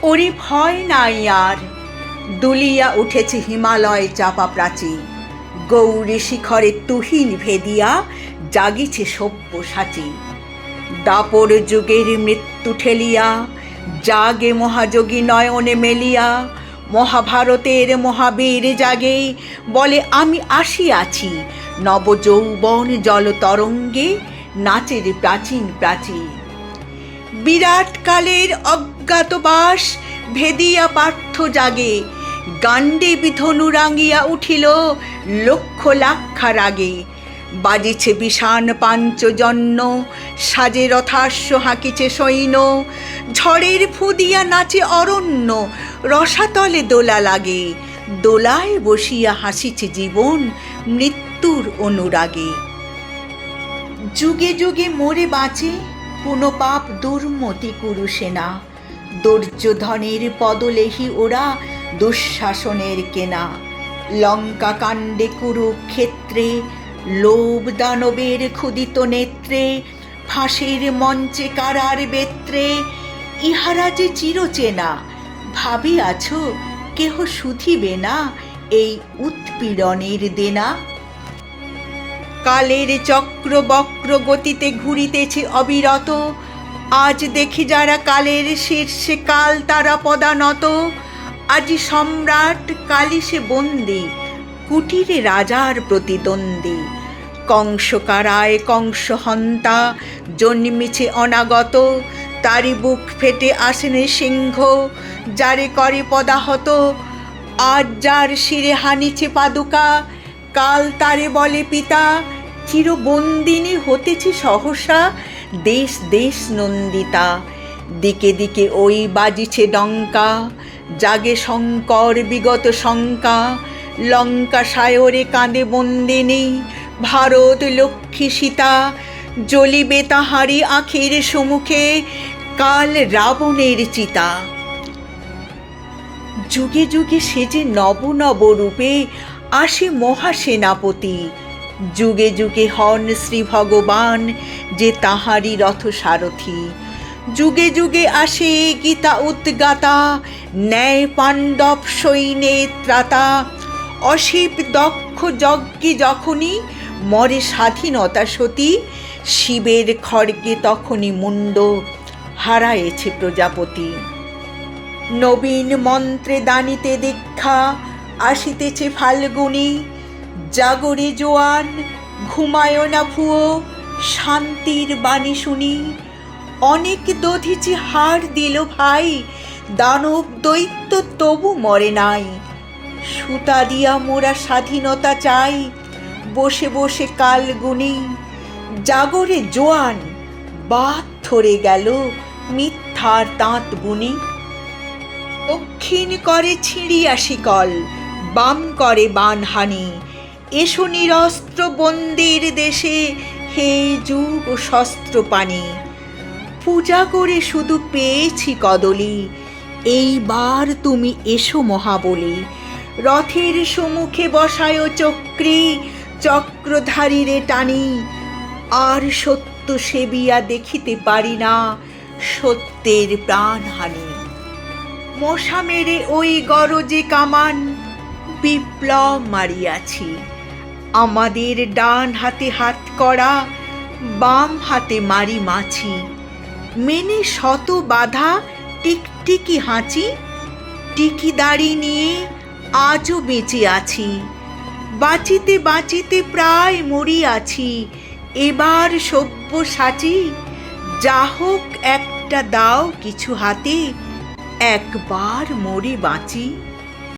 ওরে ভয় নাই আর, দুলিয়া উঠেছে হিমালয় চাপা প্রাচী, গৌরী শিখরে তুহিন ভেদিয়া জাগিছে সব্যসাচী। দাপর যুগের মৃত্যু ঠেলিয়া জাগে মহাযোগী নয়নে মেলিয়া, মহাভারতের মহাবীর জাগে বলে আমি আসিয়াছি, নবযৌবন জলতরঙ্গে নাচের প্রাচীন প্রাচী। বিরাট কালের অজ্ঞাতবাস ভেদিয়া পার্থ জাগে, গাণ্ডীব ধনু রাঙিয়া উঠিল লক্ষ লাক্ষা রাগে। বাজিছে বিষাণ পাঞ্চজন্য, সাজে রথাশ্ব হাঁকিছে সৈন্য, ঝড়ের ফুদিয়া নাচে অরণ্য, রসাতলে দোলা লাগে। দোলায় বসিয়া হাসিছে জীবন মৃত্যুর অনুরাগে। যুগে যুগে মরে বাঁচে পুনঃ পাপ দুর্মতি কুরুসেনা, দুর্যোধনের পদলেহি ওরা দুঃশাসনের কেনা। লঙ্কা কাণ্ডে কুরুক্ষেত্রে লোভ দানবের ক্ষুদিত নেত্রে, ফাঁসির মঞ্চে কারার বেত্রে ইহারা যে চিরচেনা। ভাবিয়াছ কেহ শুধিবে না এই উৎপীড়নের দেনা। কালের চক্র বক্র গতিতে ঘুরিতেছে অবিরত, আজ দেখি যারা কালের শীর্ষে কাল তারা পদানত। আজি সম্রাট কালি সে বন্দী, কুটিরে রাজার প্রতিদ্বন্দ্বী। কংস কারায় কংস হন্তা জন্মিছে অনাগত, তারি বুক ফেটে আসেনে সিংহ যারে করে পদাহত। আজ যার শিরে হানিছে পাদুকা, কাল তারে বলে পিতা। চিরবন্দিনী হতেছে সহসা দেশ দেশ নন্দিতা। দিকে দিকে ওই বাজিছে ডঙ্কা, জাগে শঙ্কর বিগত শঙ্কা। লঙ্কা সায়রে কাঁদে বন্দিনী, ভারত লক্ষ্মী সীতা। জ্বলিবে তাহারি আঁখির সম্মুখে কাল রাবণের চিতা। যুগে যুগে সেজে নব নব রূপে আসে মহাসেনাপতি, যুগে যুগে হন শ্রী ভগবান যে তাহারি রথ সারথি। যুগে যুগে আসে গীতা উদ্গাতা, ন্যায় পাণ্ডব সৈন্যে ত্রাতা। অসীপ দক্ষ যজ্ঞে যখনই মরে স্বাধীনতা সতী, শিবের খড়গে তখনই মুন্ড হারায়েছে প্রজাপতি। নবীন মন্ত্রে দানিতে দীক্ষা আসিতেছে ফাল্গুনী, জাগরে জোয়ান ঘুমায় না ভুয়ো শান্তির বাণী শুনি। অনেক দধিচি হার দিল ভাই, দানব দৈত্য তবু মরে নাই। সুতা দিয়া মোরা স্বাধীনতা চাই, বসে বসে কাল গুনি। জাগরে জোয়ান বাদ ধরে গেল মিথ্যার তাঁত বুনি। দক্ষিণ করে ছিঁড়িয়া শিকল, বাম করে বানহানি। এসো নিরস্ত্র বন্দির দেশে, হে যুগ ও শস্ত্র পানি। পূজা করে শুধু পেয়েছি কদলি, এইবার তুমি এসো মহাবলী। রথের সম্মুখে বসায় চক্রী, চক্রধারীরে টানি। আর সত্য সেবিয়া দেখিতে পারি না সত্যের প্রাণহানি। মশা মেরে ওই গরজে কামান বিপ্লব মারিয়াছি। আমাদের ডান হাতে হাত করা, বাম হাতে মারি মাছি। মেনে শত বাধা টিকটিকি হাঁচি, টিকি দাড়ি নিয়ে আজও বেঁচে আছি। বাঁচিতে বাঁচিতে প্রায় মরিয়াছি, এবার সব্যসাচী। যা হোক একটা দাও কিছু হাতে, একবার মরে বাঁচি।